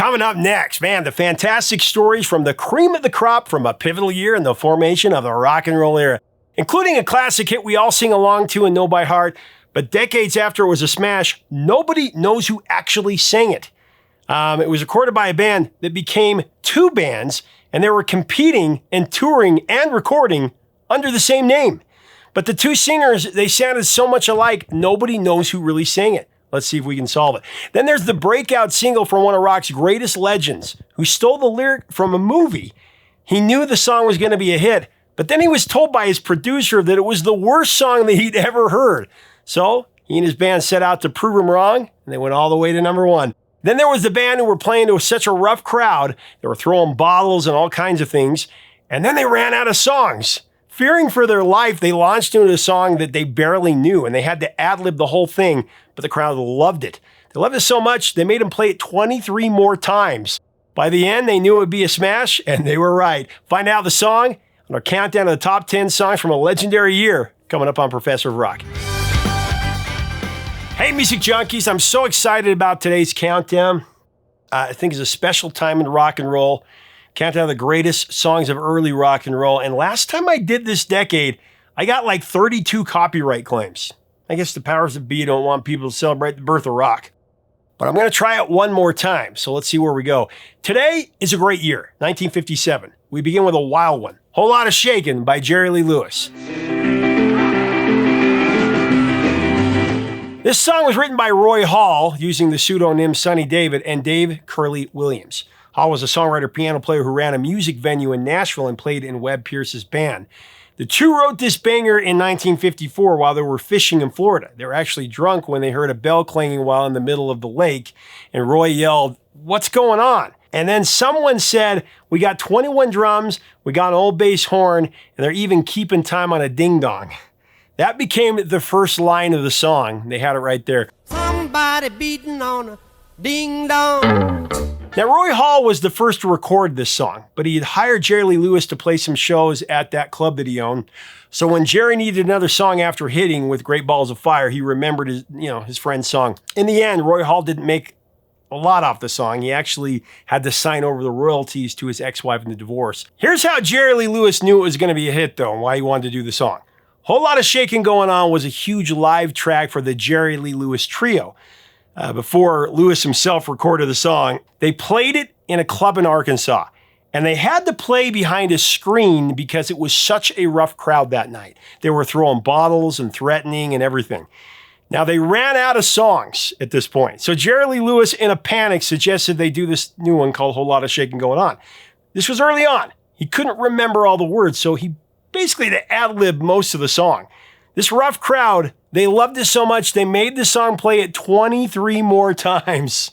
Coming up next, man, the fantastic stories from the cream of the crop from a pivotal year in the formation of the rock and roll era, including a classic hit we all sing along to and know by heart, but decades after it was a smash, nobody knows who actually sang it. It was recorded by a band that became two bands, and they were competing and touring and recording under the same name. But the two singers, they sounded so much alike, nobody knows who really sang it. Let's see if we can solve it. Then there's the breakout single from one of rock's greatest legends, who stole the lyric from a movie. He knew the song was going to be a hit, but then he was told by his producer that it was the worst song that he'd ever heard. So he and his band set out to prove him wrong, and they went all the way to number one. Then there was the band who were playing to such a rough crowd, they were throwing bottles and all kinds of things, and then they ran out of songs. Fearing for their life, they launched into a song that they barely knew, and they had to adlib the whole thing, but the crowd loved it. They loved it so much, they made them play it 23 more times. By the end, they knew it would be a smash, and they were right. Find out the song on our countdown of the top 10 songs from a legendary year, coming up on Professor of Rock. Hey, music junkies, I'm so excited about today's countdown. I think it's a special time in rock and roll. Countdown of the greatest songs of early rock and roll. And last time I did this decade, I got like 32 copyright claims. I guess the powers that be don't want people to celebrate the birth of rock. But I'm going to try it one more time, so let's see where we go. Today is a great year, 1957. We begin with a wild one. Whole Lot of Shakin' by Jerry Lee Lewis. This song was written by Roy Hall, using the pseudonym Sonny David, and Dave Curley Williams. Hall was a songwriter, piano player who ran a music venue in Nashville and played in Webb Pierce's band. The two wrote this banger in 1954 while they were fishing in Florida. They were actually drunk when they heard a bell clanging while in the middle of the lake, and Roy yelled, "What's going on?" And then someone said, "We got 21 drums, we got an old bass horn, and they're even keeping time on a ding-dong." That became the first line of the song. They had it right there. Somebody beating on a ding-dong. Now, Roy Hall was the first to record this song, but he had hired Jerry Lee Lewis to play some shows at that club that he owned. So when Jerry needed another song after hitting with Great Balls of Fire, he remembered his friend's song. In the end, Roy Hall didn't make a lot off the song. He actually had to sign over the royalties to his ex-wife in the divorce. Here's how Jerry Lee Lewis knew it was going to be a hit, though, and why he wanted to do the song. Whole Lot of Shakin' Going On was a huge live track for the Jerry Lee Lewis Trio. Before Lewis himself recorded the song, they played it in a club in Arkansas, and they had to play behind a screen because it was such a rough crowd that night. They were throwing bottles and threatening and everything. Now, they ran out of songs at this point, so Jerry Lee Lewis, in a panic, suggested they do this new one called Whole Lot of Shakin' Going On. This was early on. He couldn't remember all the words, so he basically had to ad-lib most of the song. This rough crowd, they loved it so much, they made the song play it 23 more times.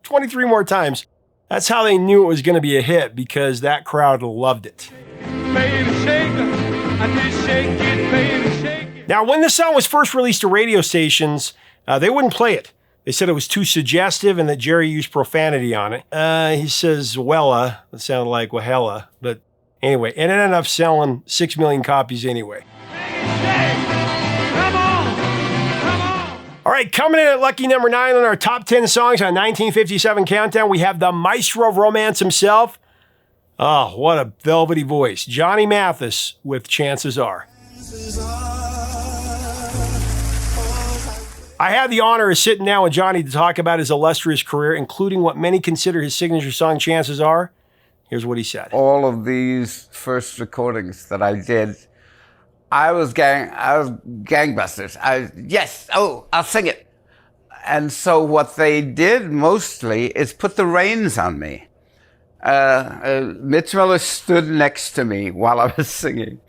23 more times. That's how they knew it was going to be a hit, because that crowd loved it. Baby, shake it. I just shake it, baby, shake it. Now, when the song was first released to radio stations, they wouldn't play it. They said it was too suggestive and that Jerry used profanity on it. He says, "Wella." It sounded like Wahella. But anyway, it ended up selling 6 million copies anyway. Come on. Come on. All right, coming in at lucky number 9 on our top 10 songs on 1957 Countdown, we have the maestro of romance himself. Oh, what a velvety voice. Johnny Mathis with Chances Are. I had the honor of sitting down with Johnny to talk about his illustrious career, including what many consider his signature song, Chances Are. Here's what he said. All of these first recordings that I did, I was gangbusters. I'll sing it. And so what they did mostly is put the reins on me. Mitch Miller stood next to me while I was singing.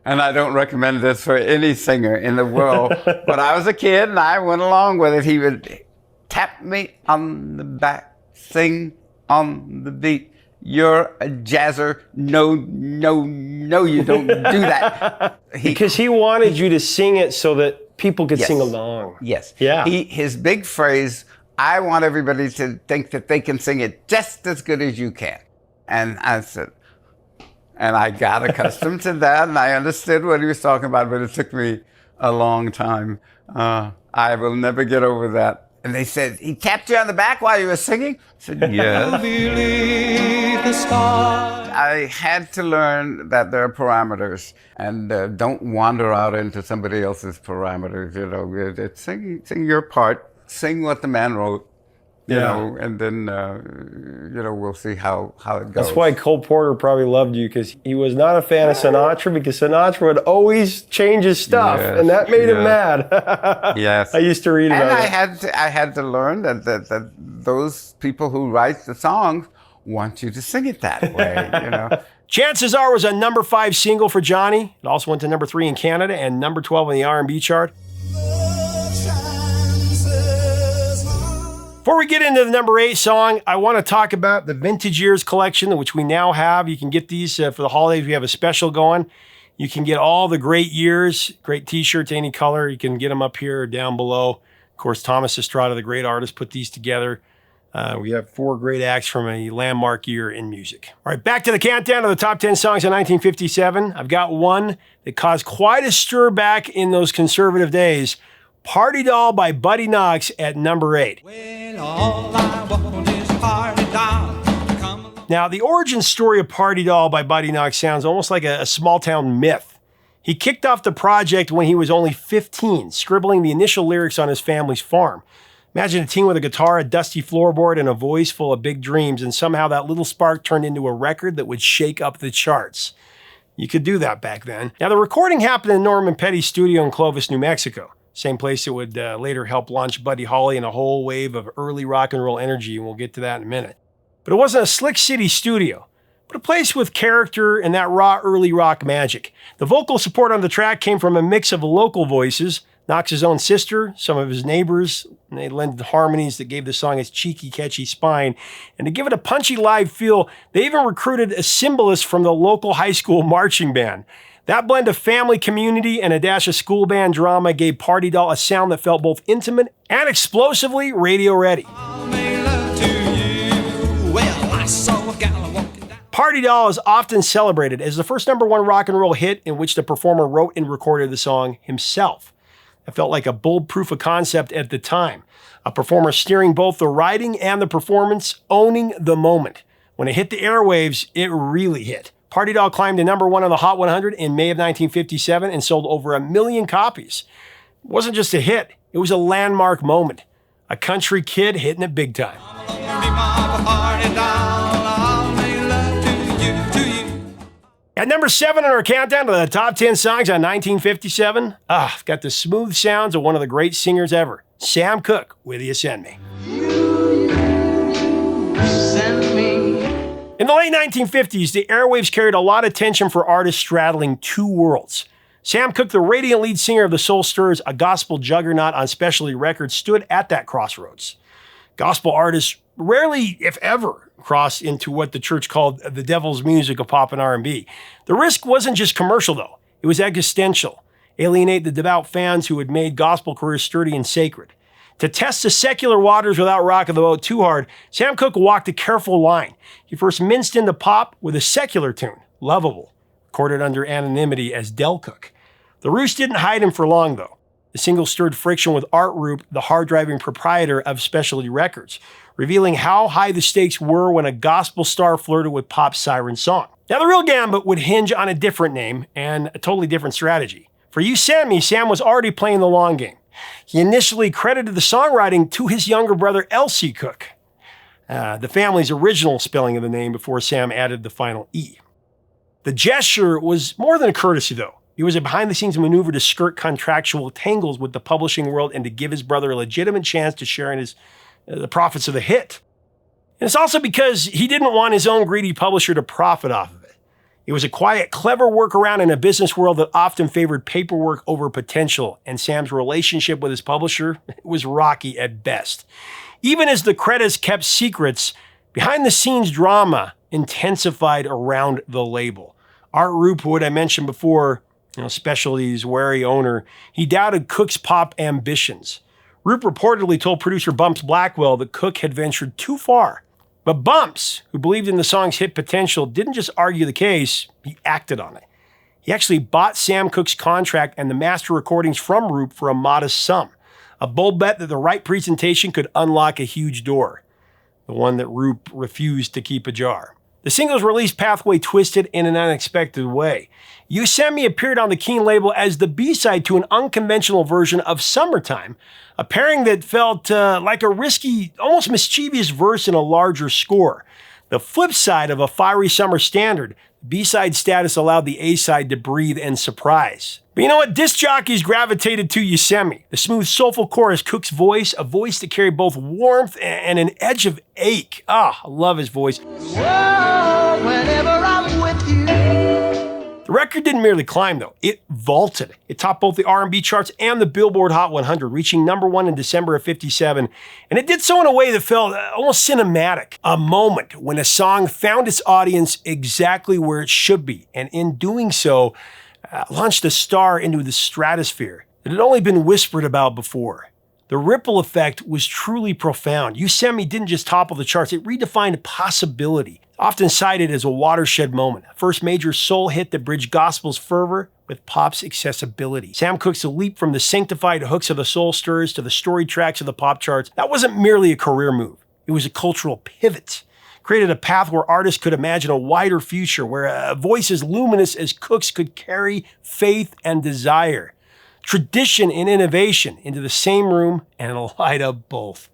And I don't recommend this for any singer in the world. But I was a kid and I went along with it. He would tap me on the back, sing on the beat. You're a jazzer. No, you don't do that. Because he wanted you to sing it so that people could sing along. Yes. Yeah. His big phrase, I want everybody to think that they can sing it just as good as you can. And I said, and I got accustomed to that, and I understood what he was talking about, but it took me a long time. I will never get over that. And they said, he tapped you on the back while you were singing? I said, yes. Believe the stars. I had to learn that there are parameters, and don't wander out into somebody else's parameters. You know, sing your part, sing what the man wrote. You know, and then, you know, we'll see how it goes. That's why Cole Porter probably loved you, because he was not a fan of Sinatra, because Sinatra would always change his stuff, Yes, and that made him mad. Yes. I used to read about it. And I had to learn that those people who write the songs want you to sing it that way, you know. Chances Are was a number 5 single for Johnny. It also went to number 3 in Canada and number 12 on the R&B chart. Before we get into the number 8 song, I want to talk about the Vintage Years collection, which we now have. You can get these for the holidays. We have a special going. You can get all the great years, great t-shirts, any color. You can get them up here or down below. Of course, Thomas Estrada, the great artist, put these together. We have 4 great acts from a landmark year in music. All right, back to the countdown of the top 10 songs of 1957. I've got one that caused quite a stir back in those conservative days. Party Doll by Buddy Knox at number 8. Well, all I want is a party doll. Come along. Now, the origin story of Party Doll by Buddy Knox sounds almost like a small-town myth. He kicked off the project when he was only 15, scribbling the initial lyrics on his family's farm. Imagine a teen with a guitar, a dusty floorboard, and a voice full of big dreams, and somehow that little spark turned into a record that would shake up the charts. You could do that back then. Now, the recording happened in Norman Petty's studio in Clovis, New Mexico. Same place that would later help launch Buddy Holly and a whole wave of early rock and roll energy, and we'll get to that in a minute. But it wasn't a Slick City studio, but a place with character and that raw early rock magic. The vocal support on the track came from a mix of local voices, Knox's own sister, some of his neighbors, and they lent harmonies that gave the song its cheeky, catchy spine. And to give it a punchy live feel, they even recruited a cymbalist from the local high school marching band. That blend of family community and a dash of school band drama gave Party Doll a sound that felt both intimate and explosively radio ready. Party Doll is often celebrated as the first number 1 rock and roll hit in which the performer wrote and recorded the song himself. It felt like a bold proof of concept at the time. A performer steering both the writing and the performance, owning the moment. When it hit the airwaves, it really hit. Party Doll climbed to number 1 on the Hot 100 in May of 1957 and sold over 1 million copies. It wasn't just a hit, it was a landmark moment. A country kid hitting it big time. At number 7 on our countdown to the top 10 songs on 1957, I've got the smooth sounds of one of the great singers ever, Sam Cooke, Will You Send Me? In the late 1950s, the airwaves carried a lot of attention for artists straddling 2 worlds. Sam Cooke, the radiant lead singer of the Soul Stirrers, a gospel juggernaut on Specialty Records, stood at that crossroads. Gospel artists rarely, if ever, crossed into what the church called the devil's music of pop and R&B. The risk wasn't just commercial, though. It was existential. Alienate the devout fans who had made gospel careers sturdy and sacred. To test the secular waters without rocking the boat too hard, Sam Cooke walked a careful line. He first minced into pop with a secular tune, Lovable, recorded under anonymity as Del Cook. The ruse didn't hide him for long, though. The single stirred friction with Art Rupe, the hard-driving proprietor of Specialty Records, revealing how high the stakes were when a gospel star flirted with pop's siren song. Now, the real gambit would hinge on a different name and a totally different strategy. For You Send Me, Sam was already playing the long game. He initially credited the songwriting to his younger brother, L.C. Cooke, the family's original spelling of the name before Sam added the final E. The gesture was more than a courtesy, though. It was a behind-the-scenes maneuver to skirt contractual tangles with the publishing world and to give his brother a legitimate chance to share in the profits of the hit. And it's also because he didn't want his own greedy publisher to profit off of it. It was a quiet, clever workaround in a business world that often favored paperwork over potential, and Sam's relationship with his publisher was rocky at best. Even as the credits kept secrets, behind-the-scenes drama intensified around the label. Art Rupe, who I mentioned before, Specialty's wary owner, he doubted Cooke's pop ambitions. Rupe reportedly told producer Bumps Blackwell that Cooke had ventured too far. But Bumps, who believed in the song's hit potential, didn't just argue the case, he acted on it. He actually bought Sam Cooke's contract and the master recordings from Rupe for a modest sum. A bold bet that the right presentation could unlock a huge door, the one that Roop refused to keep ajar. The single's release pathway twisted in an unexpected way. You Send Me appeared on the Keen label as the B-side to an unconventional version of Summertime, a pairing that felt like a risky, almost mischievous verse in a larger score. The flip side of a fiery summer standard, B-side status allowed the A-side to breathe and surprise. But you know what? Disc jockeys gravitated to You Send Me. The smooth, soulful chorus, Cook's voice, a voice that carried both warmth and an edge of ache. I love his voice. Whoa, whenever I'm with you. The record didn't merely climb, though. It vaulted. It topped both the R&B charts and the Billboard Hot 100, reaching #1 in December of '57. And it did so in a way that felt almost cinematic. A moment when a song found its audience exactly where it should be. And in doing so, launched a star into the stratosphere that had only been whispered about before. The ripple effect was truly profound. You Send Me didn't just topple the charts, it redefined possibility. Often cited as a watershed moment, first major soul hit that bridged gospel's fervor with pop's accessibility. Sam Cooke's leap from the sanctified hooks of the soul stirs to the storied tracks of the pop charts, that wasn't merely a career move. It was a cultural pivot. Created a path where artists could imagine a wider future, where a voice as luminous as Cooke's could carry faith and desire, tradition and innovation into the same room and light up both.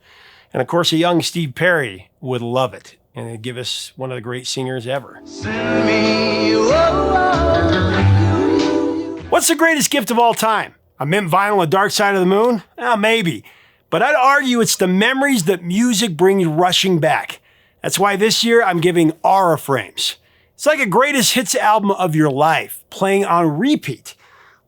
And of course, a young Steve Perry would love it, and it'd give us one of the great singers ever. Send me, whoa. What's the greatest gift of all time? A mint vinyl, A Dark Side of the Moon? Maybe. But I'd argue it's the memories that music brings rushing back. That's why this year I'm giving Aura Frames. It's like a greatest hits album of your life, playing on repeat.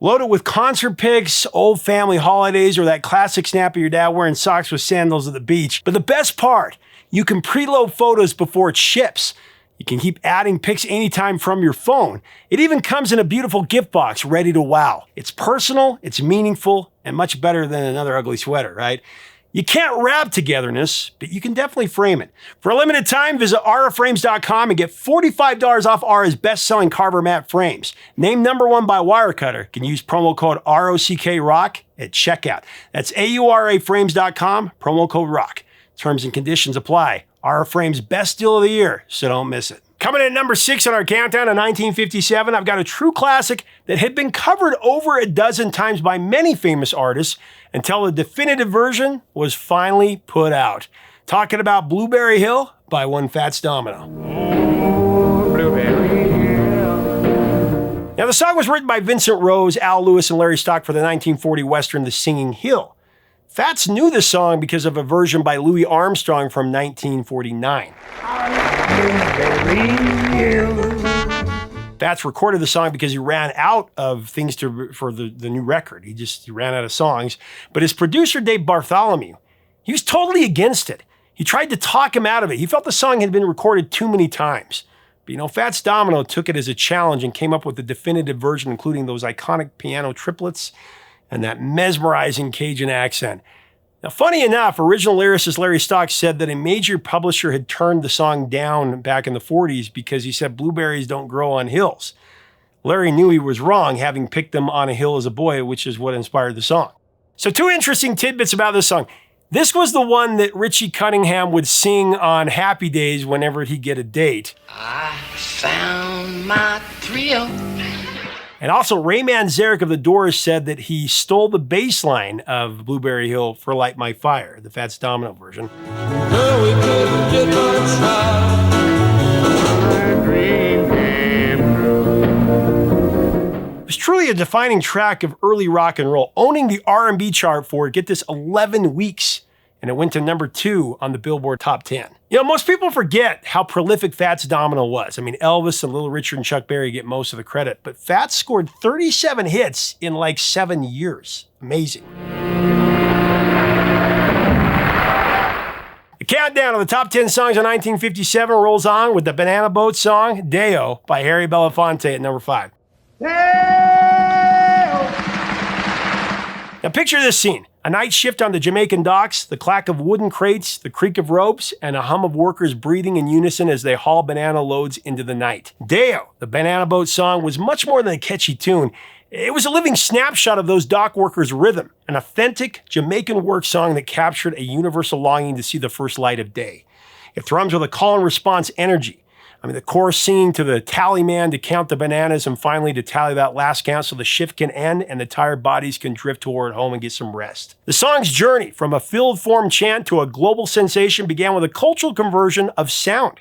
Loaded with concert pics, old family holidays, or that classic snap of your dad wearing socks with sandals at the beach. But the best part, you can preload photos before it ships. You can keep adding pics anytime from your phone. It even comes in a beautiful gift box ready to wow. It's personal, it's meaningful, and much better than another ugly sweater, right? You can't wrap togetherness, but you can definitely frame it. For a limited time, visit auraframes.com and get $45 off Aura's best-selling Carver matte frames. Named #1 by Wirecutter. Can use promo code ROCKROCK at checkout. That's AURAFrames.com, promo code ROCK. Terms and conditions apply. Aura Frames' best deal of the year, so don't miss it. Coming in at #6 on our countdown of 1957, I've got a true classic that had been covered over a dozen times by many famous artists until the definitive version was finally put out. Talking about Blueberry Hill by one Fats Domino. Now, the song was written by Vincent Rose, Al Lewis, and Larry Stock for the 1940 Western The Singing Hill. Fats knew the song because of a version by Louis Armstrong from 1949. Fats recorded the song because he ran out of things for the new record. He ran out of songs. But his producer, Dave Bartholomew, he was totally against it. He tried to talk him out of it. He felt the song had been recorded too many times. But Fats Domino took it as a challenge and came up with the definitive version, including those iconic piano triplets and that mesmerizing Cajun accent. Now, funny enough, original lyricist Larry Stock said that a major publisher had turned the song down back in the 40s because he said blueberries don't grow on hills. Larry knew he was wrong, having picked them on a hill as a boy, which is what inspired the song. So 2 interesting tidbits about this song. This was the one that Richie Cunningham would sing on happy days whenever he'd get a date. I found my thrill. And also, Ray Manzarek of The Doors said that he stole the bass line of Blueberry Hill for Light My Fire, the Fats Domino version. It was truly a defining track of early rock and roll, owning the R&B chart for, get this, 11 weeks. And it went to #2 on the Billboard Top 10. Most people forget how prolific Fats Domino was. Elvis and Little Richard and Chuck Berry get most of the credit, but Fats scored 37 hits in like 7 years. Amazing. The countdown of the top 10 songs of 1957 rolls on with the Banana Boat song, Deo, by Harry Belafonte at #5. Now picture this scene. A night shift on the Jamaican docks, the clack of wooden crates, the creak of ropes, and a hum of workers breathing in unison as they haul banana loads into the night. Deo, the Banana Boat song, was much more than a catchy tune. It was a living snapshot of those dock workers' rhythm, an authentic Jamaican work song that captured a universal longing to see the first light of day. It thrums with a call and response energy. The chorus singing to the tally man to count the bananas and finally to tally that last count so the shift can end and the tired bodies can drift toward home and get some rest. The song's journey from a filled form chant to a global sensation began with a cultural conversion of sound.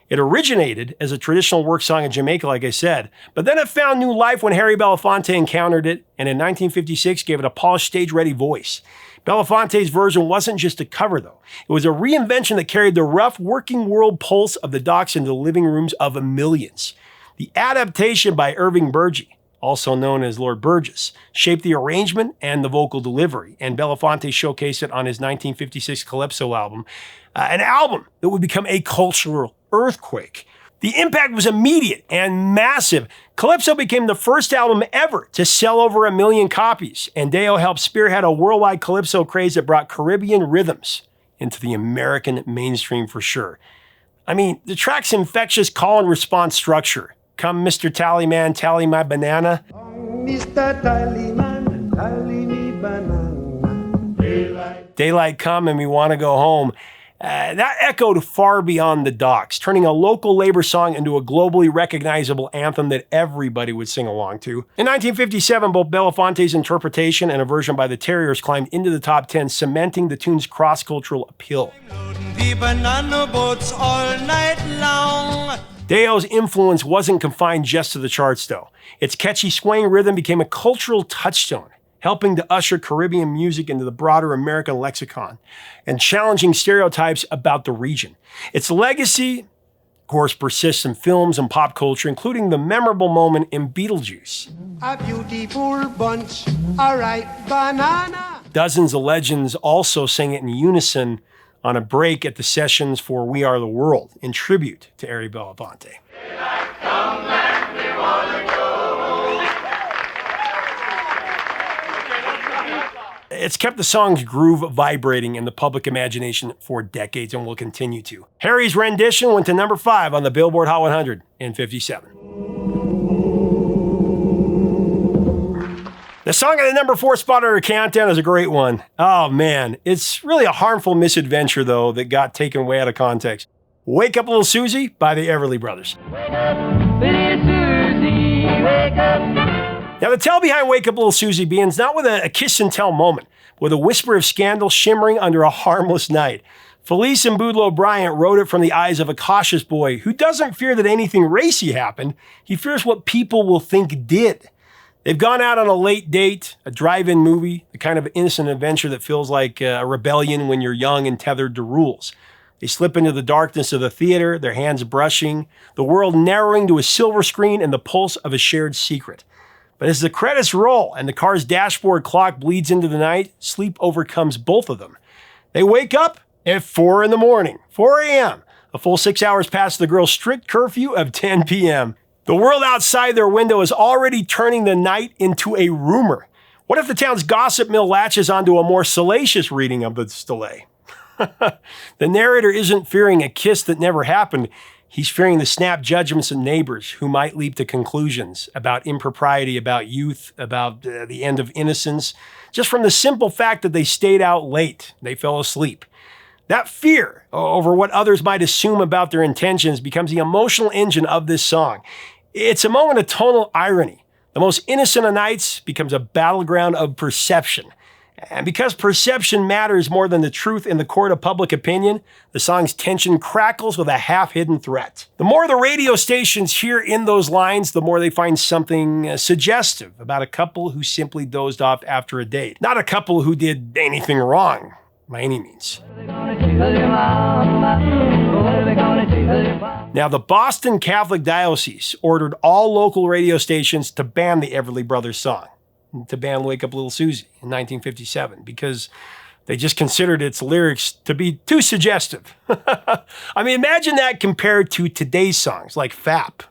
It originated as a traditional work song in Jamaica, like I said, but then it found new life when Harry Belafonte encountered it and in 1956 gave it a polished stage-ready voice. Belafonte's version wasn't just a cover, though. It was a reinvention that carried the rough working world pulse of the docks into the living rooms of millions. The adaptation by Irving Burgee, also known as Lord Burgess, shaped the arrangement and the vocal delivery, and Belafonte showcased it on his 1956 Calypso album, an album that would become a cultural earthquake. The impact was immediate and massive. Calypso became the first album ever to sell over 1 million copies, and Deo helped spearhead a worldwide Calypso craze that brought Caribbean rhythms into the American mainstream for sure. The track's infectious call and response structure. Come, Mr. Tallyman, tally my banana. Mr. Tallyman, tally me banana. Daylight come and we want to go home. That echoed far beyond the docks, turning a local labor song into a globally recognizable anthem that everybody would sing along to. In 1957, both Belafonte's interpretation and a version by the Terriers climbed into the top 10, cementing the tune's cross-cultural appeal. The banana boats all night long. Deo's influence wasn't confined just to the charts, though. Its catchy swaying rhythm became a cultural touchstone, helping to usher Caribbean music into the broader American lexicon and challenging stereotypes about the region. Its legacy, of course, persists in films and pop culture, including the memorable moment in Beetlejuice. A beautiful bunch, a ripe banana. Dozens of legends also sang it in unison on a break at the sessions for We Are the World in tribute to Harry Belafonte. It's kept the song's groove vibrating in the public imagination for decades and will continue to. Harry's rendition went to number 5 on the Billboard Hot 100 in 57. The song at the number 4 spot on our countdown is a great one. Oh man, it's really a harmful misadventure though that got taken way out of context. Wake Up Little Susie by the Everly Brothers. Wake up, little Susie, wake up. Now, the tell behind Wake Up Little Susie begins not with a kiss and tell moment, but with a whisper of scandal shimmering under a harmless night. Felice and Boudleaux Bryant wrote it from the eyes of a cautious boy who doesn't fear that anything racy happened. He fears what people will think did. They've gone out on a late date, a drive-in movie, the kind of innocent adventure that feels like a rebellion when you're young and tethered to rules. They slip into the darkness of the theater, their hands brushing, the world narrowing to a silver screen and the pulse of a shared secret. But as the credits roll and the car's dashboard clock bleeds into the night, sleep overcomes both of them. They wake up at 4 a.m, 4 a.m., a full 6 hours past the girl's strict curfew of 10 p.m. The world outside their window is already turning the night into a rumor. What if the town's gossip mill latches onto a more salacious reading of this delay? The narrator isn't fearing a kiss that never happened. He's fearing the snap judgments of neighbors who might leap to conclusions about impropriety, about youth, about the end of innocence, just from the simple fact that they stayed out late, they fell asleep. That fear over what others might assume about their intentions becomes the emotional engine of this song. It's a moment of tonal irony. The most innocent of nights becomes a battleground of perception. And because perception matters more than the truth in the court of public opinion, the song's tension crackles with a half-hidden threat. The more the radio stations hear in those lines, the more they find something suggestive about a couple who simply dozed off after a date. Not a couple who did anything wrong, by any means. Now, the Boston Catholic Diocese ordered all local radio stations to ban the Everly Brothers song, to ban Wake Up Little Susie in 1957, because they just considered its lyrics to be too suggestive. Imagine that compared to today's songs like FAP.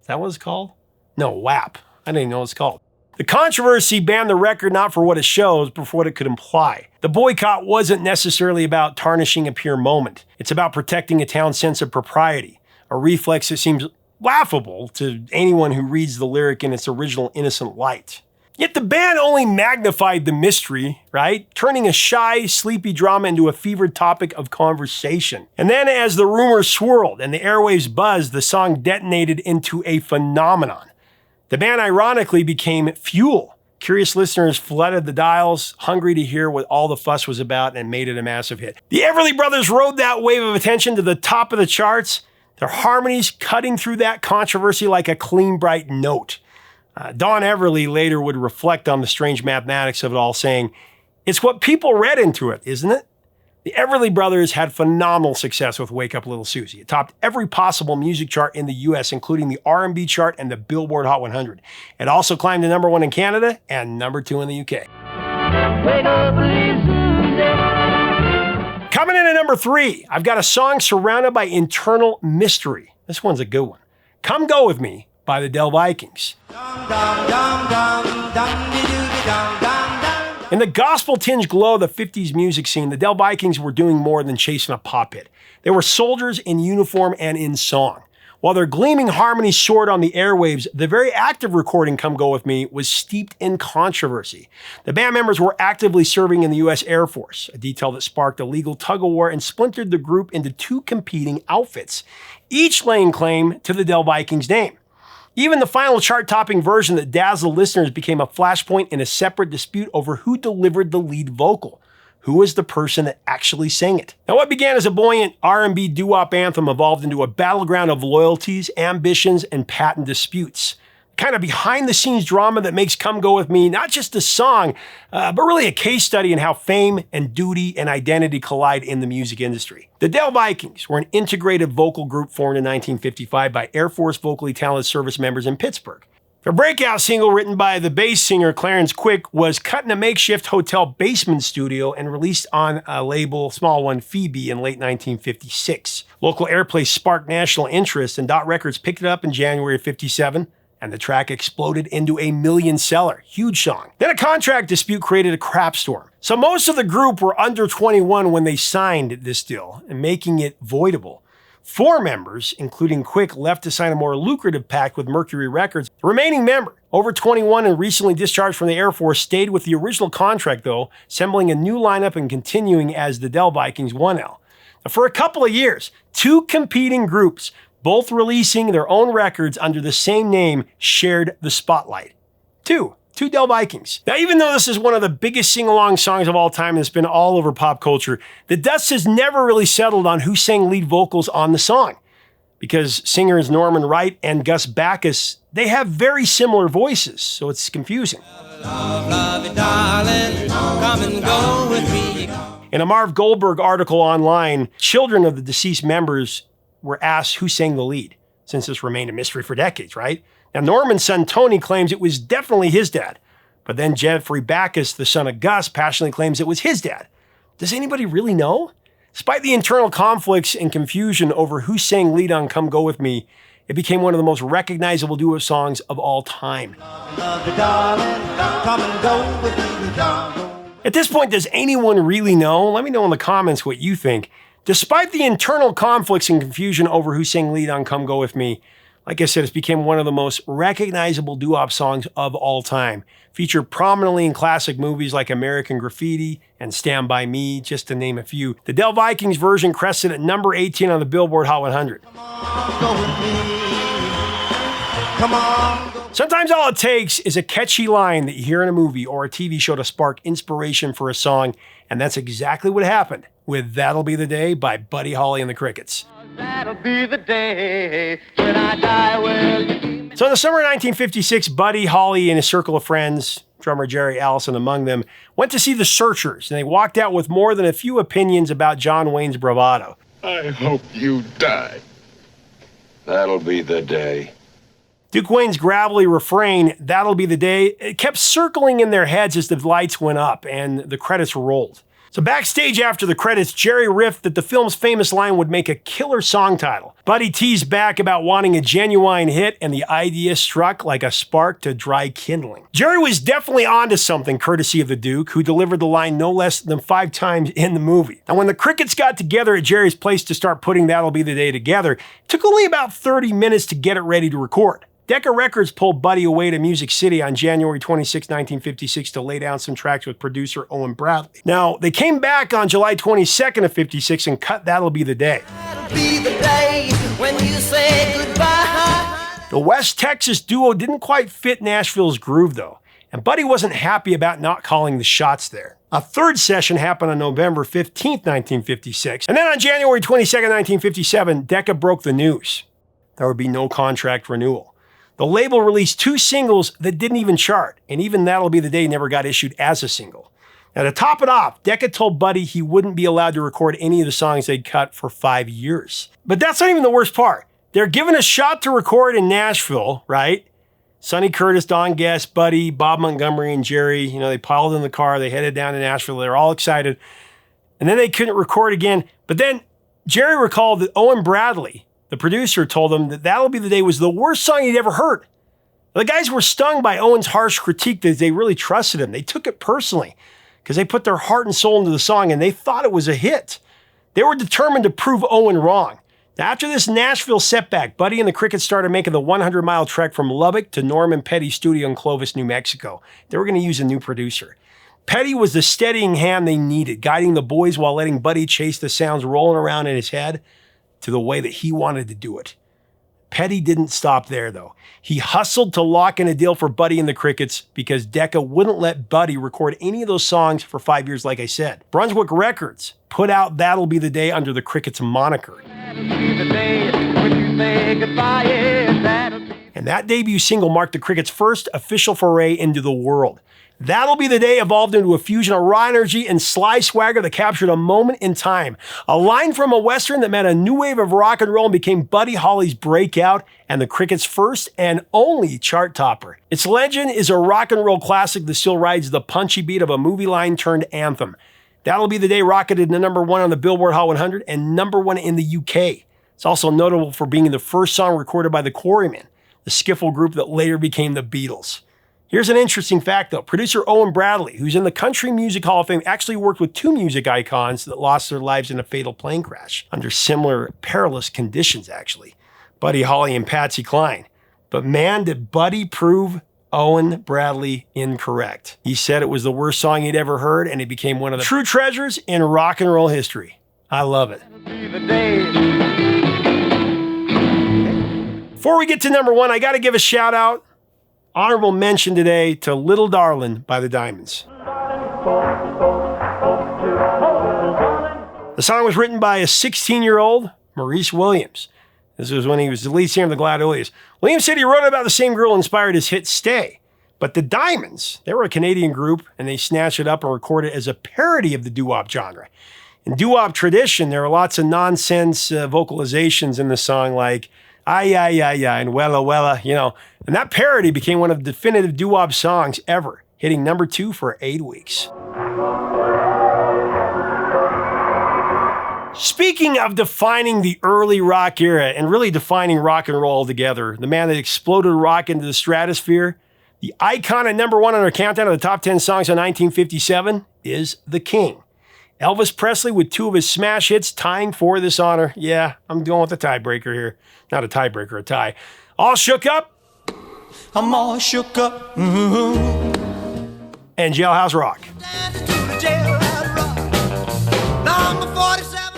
Is that what it's called? No, WAP. I didn't even know what it's called. The controversy banned the record not for what it shows, but for what it could imply. The boycott wasn't necessarily about tarnishing a pure moment. It's about protecting a town's sense of propriety, a reflex that seems laughable to anyone who reads the lyric in its original innocent light. Yet the band only magnified the mystery, right? Turning a shy, sleepy drama into a fevered topic of conversation. And then as the rumors swirled and the airwaves buzzed, the song detonated into a phenomenon. The band ironically became fuel. Curious listeners flooded the dials, hungry to hear what all the fuss was about, and made it a massive hit. The Everly Brothers rode that wave of attention to the top of the charts, their harmonies cutting through that controversy like a clean, bright note. Don Everly later would reflect on the strange mathematics of it all, saying, "It's what people read into it, isn't it?" The Everly Brothers had phenomenal success with Wake Up Little Susie. It topped every possible music chart in the US, including the R&B chart and the Billboard Hot 100. It also climbed to #1 in Canada and #2 in the UK. Wake up, little Susie. Coming in at #3, I've got a song surrounded by internal mystery. This one's a good one. Come Go With Me by the Del-Vikings. In the gospel-tinged glow of the 50s music scene, the Del-Vikings were doing more than chasing a pop hit. They were soldiers in uniform and in song. While their gleaming harmony soared on the airwaves, the very active recording Come Go With Me was steeped in controversy. The band members were actively serving in the U.S. Air Force, a detail that sparked a legal tug-of-war and splintered the group into two competing outfits, each laying claim to the Del-Vikings name. Even the final chart-topping version that dazzled listeners became a flashpoint in a separate dispute over who delivered the lead vocal. Who was the person that actually sang it? Now, what began as a buoyant R&B doo-wop anthem evolved into a battleground of loyalties, ambitions, and patent disputes. Kind of behind-the-scenes drama that makes Come Go With Me not just a song, but really a case study in how fame and duty and identity collide in the music industry. The Del-Vikings were an integrated vocal group formed in 1955 by Air Force vocally talented service members in Pittsburgh. Their breakout single, written by the bass singer Clarence Quick, was cut in a makeshift hotel basement studio and released on a label, small one, Phoebe, in late 1956. Local airplay sparked national interest, and Dot Records picked it up in January of '57. And the track exploded into a million seller. Huge song. Then a contract dispute created a crap storm. So most of the group were under 21 when they signed this deal, and making it voidable. 4 members, including Quick, left to sign a more lucrative pact with Mercury Records. The remaining member, over 21 and recently discharged from the Air Force, stayed with the original contract though, assembling a new lineup and continuing as the Del-Vikings 1L. Now, for a couple of years, 2 competing groups, both releasing their own records under the same name, shared the spotlight. Two Del-Vikings. Now, even though this is one of the biggest sing-along songs of all time and it's been all over pop culture, the dust has never really settled on who sang lead vocals on the song. Because singers Norman Wright and Gus Backus, they have very similar voices, so it's confusing. In a Marv Goldberg article online, children of the deceased members were asked who sang the lead, since this remained a mystery for decades, right? Now, Norman's son Tony claims it was definitely his dad, but then Jeffrey Backus, the son of Gus, passionately claims it was his dad. Does anybody really know? Despite the internal conflicts and confusion over who sang lead on Come Go With Me, it became one of the most recognizable duo songs of all time. At this point, does anyone really know? Let me know in the comments what you think. Despite the internal conflicts and confusion over who sang lead on Come Go With Me, like I said, it's become one of the most recognizable doo-wop songs of all time. Featured prominently in classic movies like American Graffiti and Stand By Me, just to name a few. The Del-Vikings version crested at number 18 on the Billboard Hot 100. Come on, go with me. Come on, go. Sometimes all it takes is a catchy line that you hear in a movie or a TV show to spark inspiration for a song, and that's exactly what happened with That'll Be the Day by Buddy Holly and the Crickets. That'll be the day when I die. Well, So in the summer of 1956, Buddy Holly and his circle of friends, drummer Jerry Allison among them, went to see the Searchers, and they walked out with more than a few opinions about John Wayne's bravado. I hope you die. That'll be the day. Duke Wayne's gravelly refrain, That'll Be the Day, it kept circling in their heads as the lights went up and the credits rolled. So backstage after the credits, Jerry riffed that the film's famous line would make a killer song title. Buddy teased back about wanting a genuine hit, and the idea struck like a spark to dry kindling. Jerry was definitely onto something, courtesy of the Duke, who delivered the line no less than 5 times in the movie. And when the Crickets got together at Jerry's place to start putting That'll Be the Day together, it took only about 30 minutes to get it ready to record. Decca Records pulled Buddy away to Music City on January 26, 1956 to lay down some tracks with producer Owen Bradley. Now, they came back on July 22nd of 56 and cut That'll Be the Day. Be the day when you say goodbye. The West Texas duo didn't quite fit Nashville's groove though, and Buddy wasn't happy about not calling the shots there. A third session happened on November 15, 1956, and then on January 22, 1957, Decca broke the news. There would be no contract renewal. The label released 2 singles that didn't even chart, and even That'll Be the Day never got issued as a single. Now to top it off, Decca told Buddy he wouldn't be allowed to record any of the songs they'd cut for 5 years. But that's not even the worst part. They're given a shot to record in Nashville, right? Sonny Curtis, Don Guest, Buddy, Bob Montgomery, and Jerry, they piled in the car, they headed down to Nashville, they were all excited. And then they couldn't record again. But then Jerry recalled that Owen Bradley, the producer, told him that That'll Be the Day was the worst song he'd ever heard. The guys were stung by Owen's harsh critique that they really trusted him. They took it personally because they put their heart and soul into the song and they thought it was a hit. They were determined to prove Owen wrong. Now, after this Nashville setback, Buddy and the Crickets started making the 100-mile trek from Lubbock to Norman Petty's studio in Clovis, New Mexico. They were going to use a new producer. Petty was the steadying hand they needed, guiding the boys while letting Buddy chase the sounds rolling around in his head to the way that he wanted to do it. Petty didn't stop there, though. He hustled to lock in a deal for Buddy and the Crickets because Decca wouldn't let Buddy record any of those songs for 5 years, like I said. Brunswick Records put out That'll Be the Day under the Crickets moniker. And that debut single marked the Crickets' first official foray into the world. That'll Be the Day evolved into a fusion of raw energy and sly swagger that captured a moment in time. A line from a Western that meant a new wave of rock and roll and became Buddy Holly's breakout and the Crickets' first and only chart topper. Its legend is a rock and roll classic that still rides the punchy beat of a movie line turned anthem. That'll Be the Day rocketed to #1 on the Billboard Hot 100 and #1 in the UK. It's also notable for being the first song recorded by the Quarrymen, the skiffle group that later became the Beatles. Here's an interesting fact, though. Producer Owen Bradley, who's in the Country Music Hall of Fame, actually worked with 2 music icons that lost their lives in a fatal plane crash under similar perilous conditions, actually. Buddy Holly and Patsy Cline. But man, did Buddy prove Owen Bradley incorrect. He said it was the worst song he'd ever heard, and it became one of the true treasures in rock and roll history. I love it. Before we get to #1, I got to give a shout out. Honorable mention today to Little Darlin' by the Diamonds. The song was written by a 16-year-old Maurice Williams. This was when he was the lead singer of the Gladiolus. Williams said he wrote about the same girl who inspired his hit Stay. But the Diamonds, they were a Canadian group, and they snatched it up and recorded it as a parody of the doo-wop genre. In doo-wop tradition, there are lots of nonsense vocalizations in the song like ay, ay, ay, ay, and wella, wella, And that parody became one of the definitive doo-wop songs ever, hitting #2 for 8 weeks. Speaking of defining the early rock era and really defining rock and roll altogether, the man that exploded rock into the stratosphere, the icon at #1 on our countdown of the top 10 songs of 1957 is The King. Elvis Presley with 2 of his smash hits tying for this honor. Yeah, I'm going with the tiebreaker here. Not a tiebreaker, a tie. All Shook Up. I'm all shook up. And Jailhouse Rock.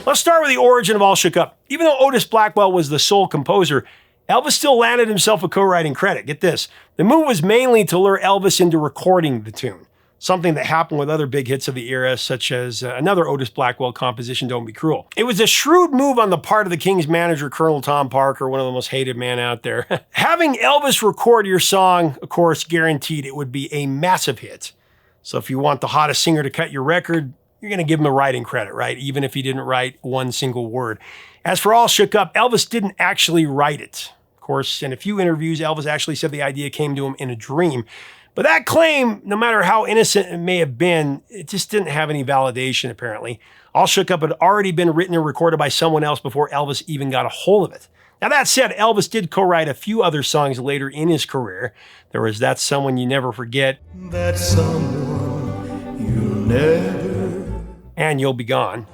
Let's start with the origin of All Shook Up. Even though Otis Blackwell was the sole composer, Elvis still landed himself a co-writing credit. Get this. The move was mainly to lure Elvis into recording the tune. Something that happened with other big hits of the era, such as another Otis Blackwell composition, Don't Be Cruel. It was a shrewd move on the part of the King's manager, Colonel Tom Parker, one of the most hated men out there. Having Elvis record your song, of course, guaranteed it would be a massive hit. So if you want the hottest singer to cut your record, you're going to give him the writing credit, right? Even if he didn't write one single word. As for All Shook Up, Elvis didn't actually write it. Of course, in a few interviews, Elvis actually said the idea came to him in a dream. But that claim, no matter how innocent it may have been, it just didn't have any validation, apparently. All Shook Up had already been written and recorded by someone else before Elvis even got a hold of it. Now, that said, Elvis did co-write a few other songs later in his career. There was That's Someone You Never Forget. That's someone you'll never And You'll Be Gone. be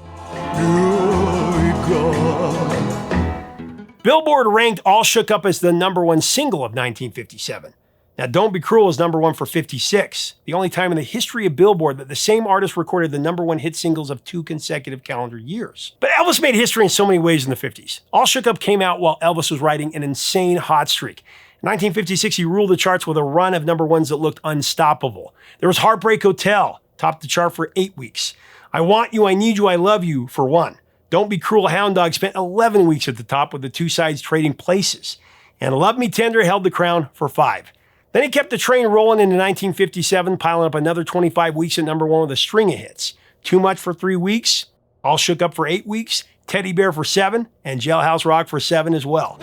gone. Billboard ranked All Shook Up as the #1 single of 1957. Now, Don't Be Cruel is #1 for 56, the only time in the history of Billboard that the same artist recorded the #1 hit singles of 2 consecutive calendar years. But Elvis made history in so many ways in the 50s. All Shook Up came out while Elvis was riding an insane hot streak. In 1956, he ruled the charts with a run of #1s that looked unstoppable. There was Heartbreak Hotel, topped the chart for 8 weeks. I Want You, I Need You, I Love You for 1. Don't Be Cruel, Hound Dog spent 11 weeks at the top with the two sides trading places. And Love Me Tender held the crown for 5. Then he kept the train rolling into 1957, piling up another 25 weeks at #1 with a string of hits. Too Much for 3 weeks, All Shook Up for 8 weeks, Teddy Bear for 7, and Jailhouse Rock for 7 as well.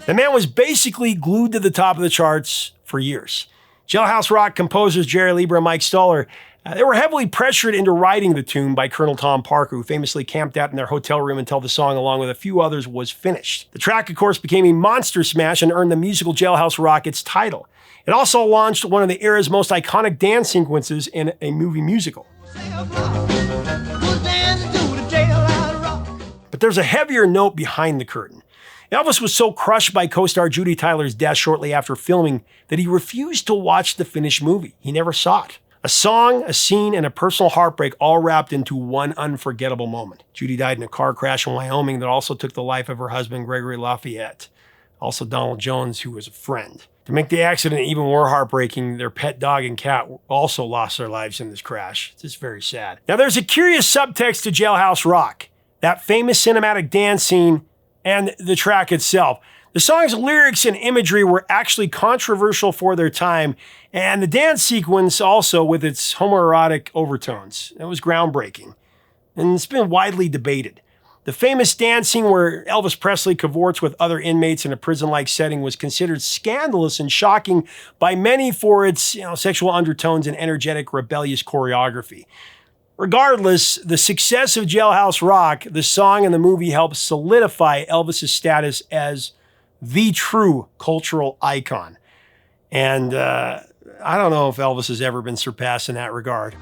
The man was basically glued to the top of the charts for years. Jailhouse Rock composers Jerry Lieber and Mike Stoller, they were heavily pressured into writing the tune by Colonel Tom Parker, who famously camped out in their hotel room until the song, along with a few others, was finished. The track, of course, became a monster smash and earned the musical Jailhouse Rock its title. It also launched one of the era's most iconic dance sequences in a movie musical. But there's a heavier note behind the curtain. Elvis was so crushed by co-star Judy Tyler's death shortly after filming that he refused to watch the finished movie. He never saw it. A song, a scene, and a personal heartbreak all wrapped into one unforgettable moment. Judy died in a car crash in Wyoming that also took the life of her husband, Gregory Lafayette. Also Donald Jones, who was a friend. To make the accident even more heartbreaking, their pet dog and cat also lost their lives in this crash. It's just very sad. Now, there's a curious subtext to Jailhouse Rock, that famous cinematic dance scene and the track itself. The song's lyrics and imagery were actually controversial for their time, and the dance sequence also, with its homoerotic overtones. It was groundbreaking, and it's been widely debated. The famous dance scene where Elvis Presley cavorts with other inmates in a prison-like setting was considered scandalous and shocking by many for its sexual undertones and energetic, rebellious choreography. Regardless, the success of Jailhouse Rock, the song and the movie helped solidify Elvis's status as the true cultural icon. And I don't know if Elvis has ever been surpassed in that regard.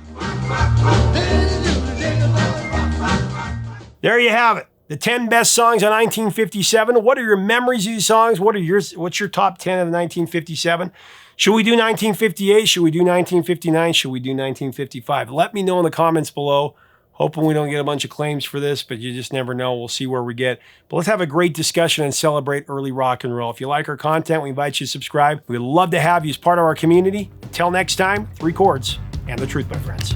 There you have it. The 10 best songs of 1957. What are your memories of these songs? What's your top 10 of 1957? Should we do 1958? Should we do 1959? Should we do 1955? Let me know in the comments below. Hoping we don't get a bunch of claims for this, but you just never know. We'll see where we get. But let's have a great discussion and celebrate early rock and roll. If you like our content, we invite you to subscribe. We'd love to have you as part of our community. Until next time, 3 chords and the truth, my friends.